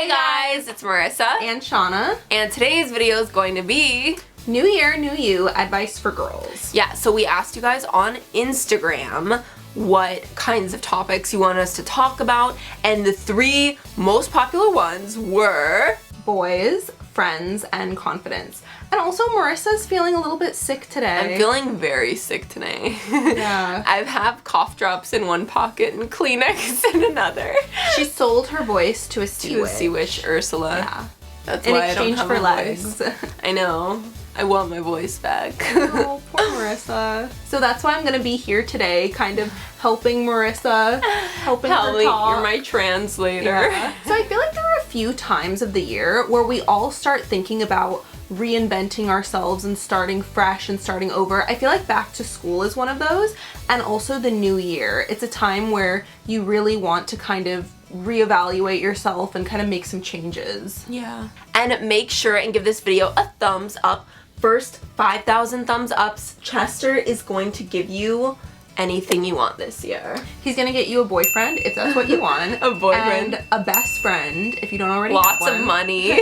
Hey guys, it's Marissa and Shauna, and today's video is going to be New Year, New You, advice for girls. Yeah, so we asked you guys on Instagram what kinds of topics you want us to talk about, and the three most popular ones were boys, friends, and confidence. And also Marissa's feeling a little bit sick today. I'm feeling very sick today. Yeah. I have cough drops in one pocket and Kleenex in another. She sold her voice to a sea witch. Ursula. Yeah. That's in why exchange I don't have for a legs. voice. I know. I want my voice back. Oh, poor Marissa. So that's why I'm gonna be here today, kind of helping Marissa, helping her talk. You're my translator. Yeah. So I feel like there are a few times of the year where we all start thinking about reinventing ourselves and starting fresh and starting over. I feel like back to school is one of those, and also the new year. It's a time where you really want to kind of reevaluate yourself and kind of make some changes. Yeah. And make sure and give this video a thumbs up. First 5,000 thumbs ups, Chester is going to give you anything you want this year. He's gonna get you a boyfriend if that's what you want. A boyfriend. And a best friend if you don't already have Lots one. of money.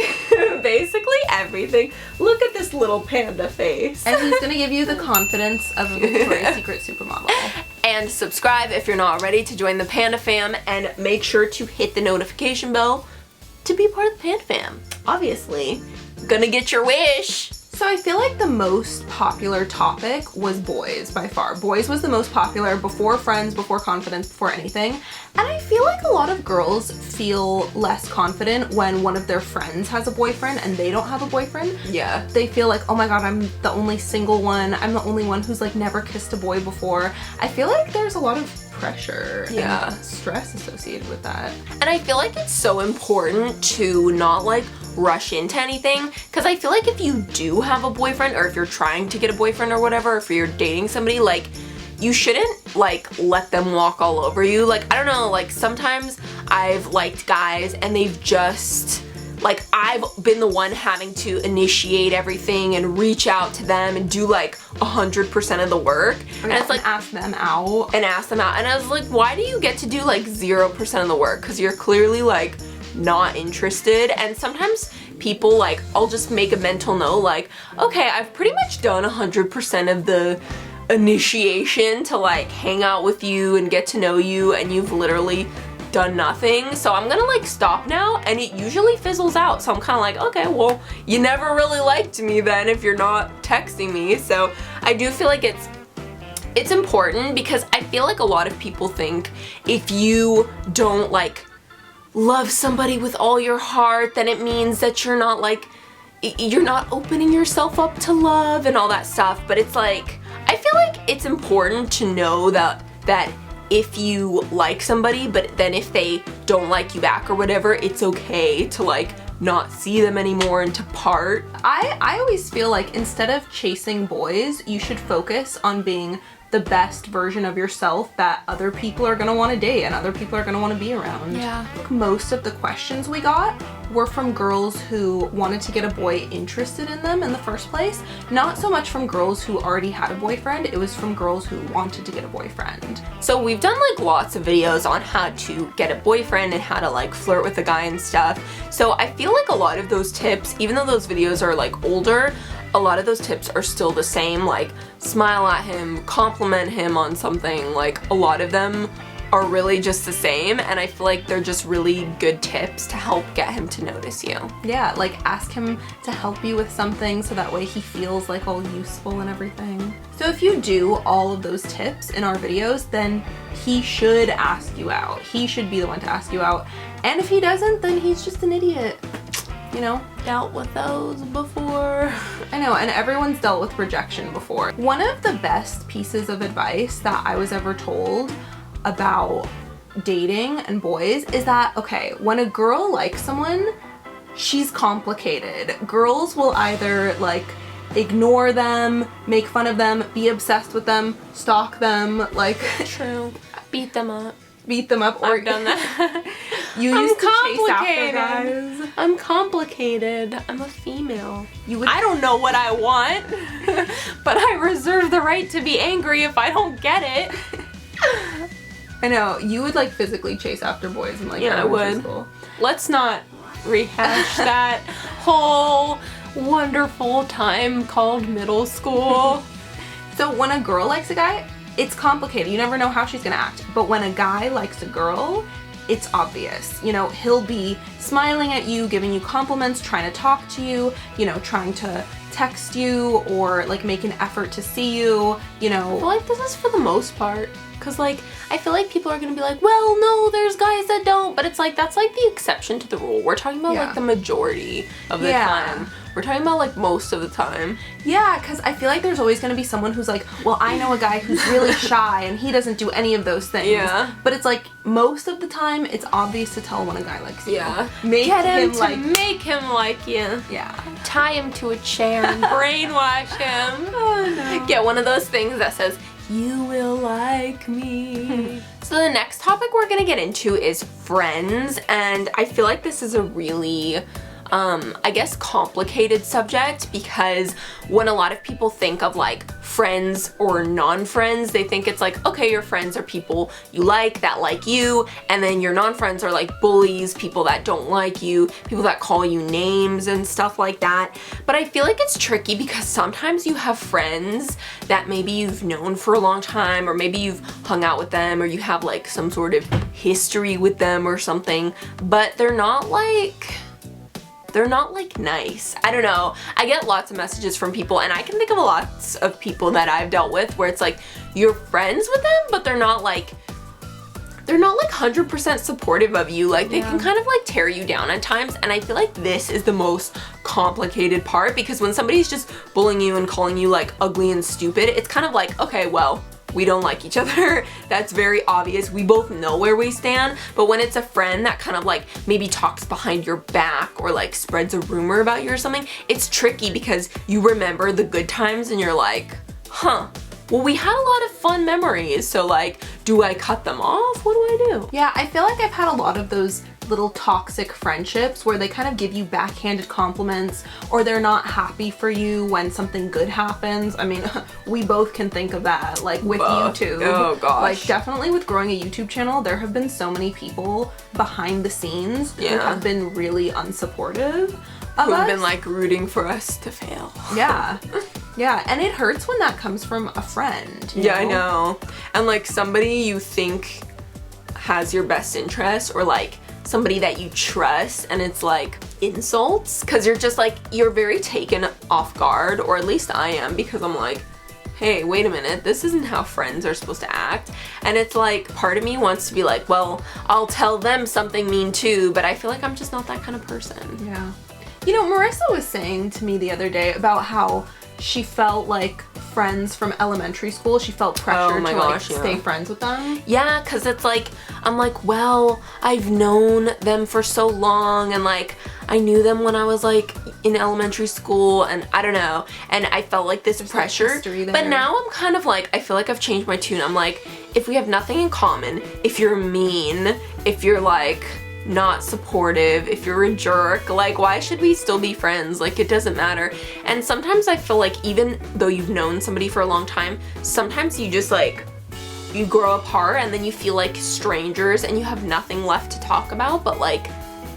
Basically everything. Look at this little panda face. And he's gonna give you the confidence of a Victoria's Secret supermodel. And subscribe if you're not already to join the Panda Fam, and make sure to hit the notification bell to be part of the Panda Fam. Obviously, gonna get your wish. So I feel like the most popular topic was boys by far. Boys was the most popular before friends, before confidence, before anything. And I feel like a lot of girls feel less confident when one of their friends has a boyfriend and they don't have a boyfriend. Yeah. They feel like, oh my god, I'm the only single one. I'm the only one who's like never kissed a boy before. I feel like there's a lot of pressure and stress associated with that. And I feel like it's so important to not like rush into anything, because I feel like if you do have a boyfriend, or if you're trying to get a boyfriend or whatever, if you're dating somebody, like you shouldn't like let them walk all over you. Like, I don't know, like sometimes I've liked guys and they've just like, I've been the one having to initiate everything and reach out to them and do like 100% of the work. And it's like ask them out. And I was like, why do you get to do like 0% of the work? Because you're clearly like not interested. And sometimes people like, I'll just make a mental note like, okay, I've pretty much done 100% of the initiation to like hang out with you and get to know you, and you've literally done nothing, so I'm gonna like stop now. And it usually fizzles out, so I'm kind of like, okay, well, you never really liked me then if you're not texting me. So I do feel like it's important, because I feel like a lot of people think if you don't like love somebody with all your heart, then it means that you're not like, you're not opening yourself up to love and all that stuff. But it's like, I feel like it's important to know that if you like somebody, but then if they don't like you back or whatever, it's okay to like not see them anymore and to part. I always feel like instead of chasing boys, you should focus on being the best version of yourself that other people are gonna want to date and other people are gonna want to be around. Yeah. Most of the questions we got were from girls who wanted to get a boy interested in them in the first place. Not so much from girls who already had a boyfriend, it was from girls who wanted to get a boyfriend. So we've done like lots of videos on how to get a boyfriend and how to like flirt with a guy and stuff. So I feel like a lot of those tips, even though those videos are like older, a lot of those tips are still the same. Like, smile at him, compliment him on something. Like, a lot of them are really just the same, and I feel like they're just really good tips to help get him to notice you. Yeah, like ask him to help you with something so that way he feels like all useful and everything. So if you do all of those tips in our videos, then he should ask you out. He should be the one to ask you out. And if he doesn't, then he's just an idiot. You know? Dealt with those before. I know, and everyone's dealt with rejection before. One of the best pieces of advice that I was ever told about dating and boys is that, okay, when a girl likes someone, she's complicated. Girls will either like ignore them, make fun of them, be obsessed with them, stalk them, like True. Beat them up. Or I've done that. You used to chase after guys. I'm complicated. I'm a female. I don't know what I want, but I reserve the right to be angry if I don't get it. I know, you would like physically chase after boys and like yeah, I would. Let's not rehash that whole wonderful time called middle school. So when a girl likes a guy, it's complicated. You never know how she's gonna act. But when a guy likes a girl, it's obvious. You know, he'll be smiling at you, giving you compliments, trying to talk to you, you know, trying to text you or like make an effort to see you, you know. Well, like this is for the most part. Cause like, I feel like people are gonna be like, well, no, there's guys that don't, but it's like, that's like the exception to the rule. We're talking about like the majority of the time. We're talking about like most of the time. Yeah, because I feel like there's always going to be someone who's like, well, I know a guy who's really shy and he doesn't do any of those things. Yeah. But it's like, most of the time, it's obvious to tell when a guy likes you. Yeah. Make him make him like you. Yeah. Tie him to a chair and brainwash him. Oh, no. Get one of those things that says, you will like me. So the next topic we're gonna get into is friends, and I feel like this is a really I guess complicated subject, because when a lot of people think of like friends or non-friends, they think it's like, okay, your friends are people you like that like you, and then your non-friends are like bullies, people that don't like you, people that call you names and stuff like that. But I feel like it's tricky because sometimes you have friends that maybe you've known for a long time, or maybe you've hung out with them, or you have like some sort of history with them or something, but they're not like nice. I don't know. I get lots of messages from people, and I can think of lots of people that I've dealt with where it's like you're friends with them, but they're not like 100% supportive of you. Like they can kind of like tear you down at times, and I feel like this is the most complicated part, because when somebody's just bullying you and calling you like ugly and stupid, it's kind of like, okay, well, we don't like each other. That's very obvious. We both know where we stand. But when it's a friend that kind of like maybe talks behind your back or like spreads a rumor about you or something, it's tricky because you remember the good times and you're like, huh, well, we had a lot of fun memories. So like, do I cut them off? What do I do? Yeah, I feel like I've had a lot of those little toxic friendships where they kind of give you backhanded compliments, or they're not happy for you when something good happens. I mean, we both can think of that, like with YouTube. Oh gosh. Like definitely with growing a YouTube channel, there have been so many people behind the scenes who have been really unsupportive of Who've us. been like rooting for us to fail. Yeah. Yeah, and it hurts when that comes from a friend. You know? I know. And like somebody you think has your best interest, or like somebody that you trust, and it's like insults, because you're just like, you're very taken off guard, or at least I am, because I'm like, hey, wait a minute, this isn't how friends are supposed to act. And it's like, part of me wants to be like, well, I'll tell them something mean too, but I feel like I'm just not that kind of person. Yeah. You know, Marissa was saying to me the other day about how she felt like friends from elementary school, she felt pressure to stay friends with them. Yeah, because it's like, I'm like, well, I've known them for so long, and like, I knew them when I was like in elementary school, and I don't know, and I felt like this pressure. But now I'm kind of like, I feel like I've changed my tune. I'm like, if we have nothing in common, if you're mean, if you're like not supportive, if you're a jerk, like why should we still be friends? Like it doesn't matter. And sometimes I feel like even though you've known somebody for a long time, sometimes you just like, you grow apart and then you feel like strangers and you have nothing left to talk about but like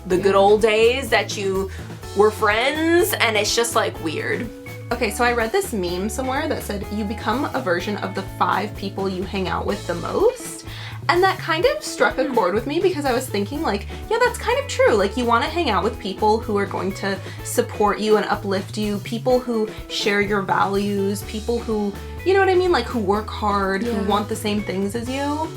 the good old days that you were friends, and it's just like weird. Okay, so I read this meme somewhere that said you become a version of the 5 people you hang out with the most. And that kind of struck a chord with me, because I was thinking like, yeah, that's kind of true. Like you want to hang out with people who are going to support you and uplift you, people who share your values, people who, you know what I mean? Like who work hard, who want the same things as you.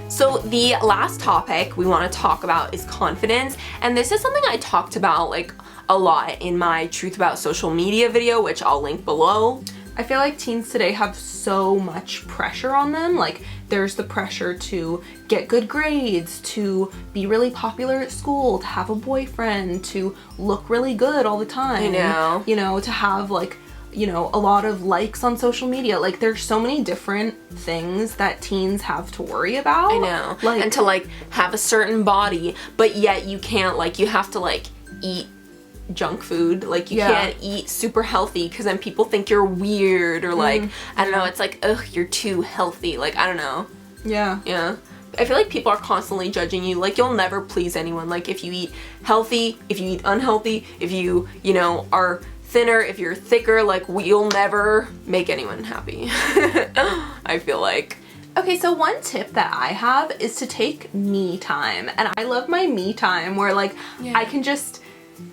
So the last topic we want to talk about is confidence. And this is something I talked about like a lot in my Truth About Social Media video, which I'll link below. I feel like teens today have so much pressure on them. Like there's the pressure to get good grades, to be really popular at school, to have a boyfriend, to look really good all the time. I know. You know, to have like, you know, a lot of likes on social media. Like there's so many different things that teens have to worry about. I know. Like, and to like have a certain body, but yet you can't, like you have to like eat junk food, like you can't eat super healthy because then people think you're weird, or like I don't know, it's like, ugh, you're too healthy, like I don't know. Yeah. I feel like people are constantly judging you. Like, you'll never please anyone. Like, if you eat healthy, if you eat unhealthy, if you know, are thinner, if you're thicker, like, you'll never make anyone happy. I feel like. Okay, so one tip that I have is to take me time. And I love my me time where, like, I can just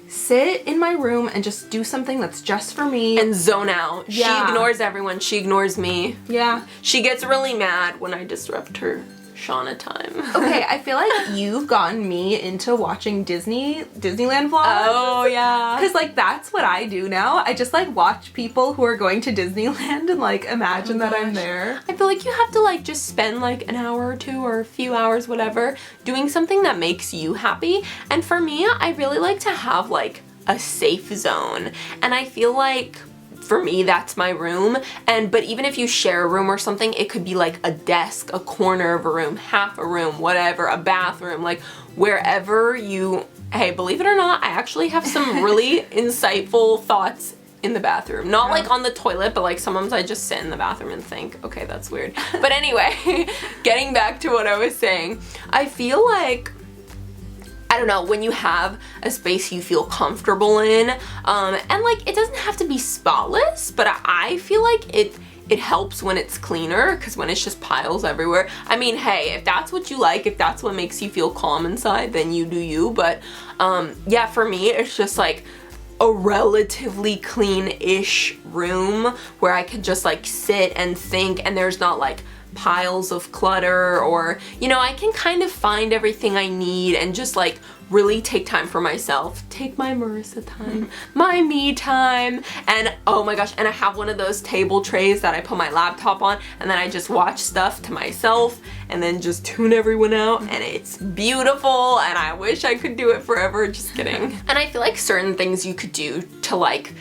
sit in my room and just do something that's just for me. And zone out. Yeah. She ignores everyone. She ignores me. Yeah. She gets really mad when I disrupt her Shauna time. Okay, I feel like you've gotten me into watching Disneyland vlogs. Oh, yeah. Because, like, that's what I do now. I just, like, watch people who are going to Disneyland and, like, imagine that I'm there. I feel like you have to, like, just spend, like, an hour or two or a few hours, whatever, doing something that makes you happy. And for me, I really like to have, like, a safe zone. And I feel like for me, that's my room. But even if you share a room or something, it could be like a desk, a corner of a room, half a room, whatever, a bathroom, like wherever you, hey, believe it or not, I actually have some really insightful thoughts in the bathroom. Not like on the toilet, but like sometimes I just sit in the bathroom and think, okay, that's weird. But anyway, getting back to what I was saying, I feel like, I don't know, when you have a space you feel comfortable in, and like it doesn't have to be spotless, but I feel like it helps when it's cleaner, because when it's just piles everywhere, I mean, hey, if that's what you like, if that's what makes you feel calm inside, then you do you. But yeah, for me, it's just like a relatively clean-ish room where I could just like sit and think, and there's not like piles of clutter, or, you know, I can kind of find everything I need and just like really take time for myself. Take my Marissa time, my me time. And oh my gosh, and I have one of those table trays that I put my laptop on, and then I just watch stuff to myself and then just tune everyone out, and it's beautiful, and I wish I could do it forever. Just kidding. And I feel like certain things you could do to like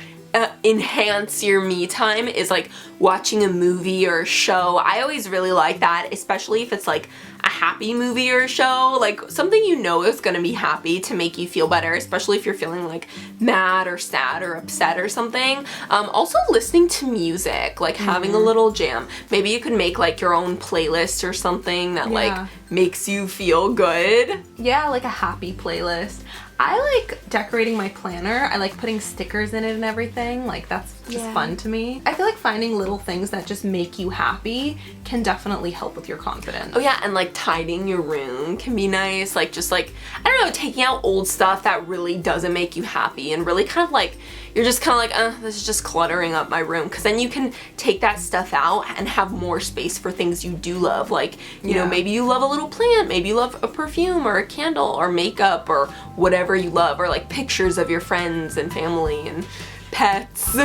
enhance your me time is like watching a movie or a show. I always really like that, especially if it's like a happy movie or a show, like something you know is gonna be happy to make you feel better, especially if you're feeling like mad or sad or upset or something. Also listening to music, like having a little jam. Maybe you could make like your own playlist or something that like makes you feel good. Yeah, like a happy playlist. I like decorating my planner. I like putting stickers in it and everything. Like, that's just fun to me. I feel like finding little things that just make you happy can definitely help with your confidence. Oh yeah, and like tidying your room can be nice. Like, just like, I don't know, taking out old stuff that really doesn't make you happy, and really kind of like, you're just kind of like, this is just cluttering up my room. Because then you can take that stuff out and have more space for things you do love. Like, you know, maybe you love a little plant, maybe you love a perfume or a candle or makeup or whatever you love, or like pictures of your friends and family and pets.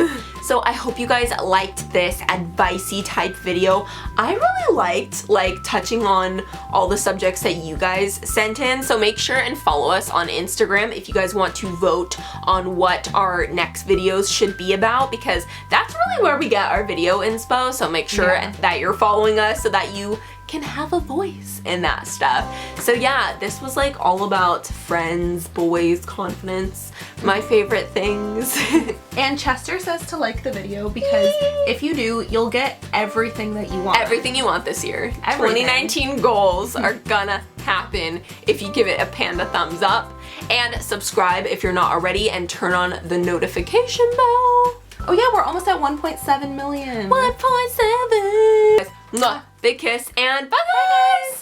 So I hope you guys liked this advicey type video. I really liked like touching on all the subjects that you guys sent in, so make sure and follow us on Instagram if you guys want to vote on what our next videos should be about, because that's really where we get our video inspo. So make sure that you're following us so that you can have a voice in that stuff. So yeah, this was like all about friends, boys, confidence, my favorite things. And Chester says to like the video because if you do, you'll get everything that you want. Everything you want this year. Everything. 2019 goals are gonna happen if you give it a panda thumbs up. And subscribe if you're not already, and turn on the notification bell. Oh yeah, we're almost at 1.7 million. 1.7. Big kiss and bye guys!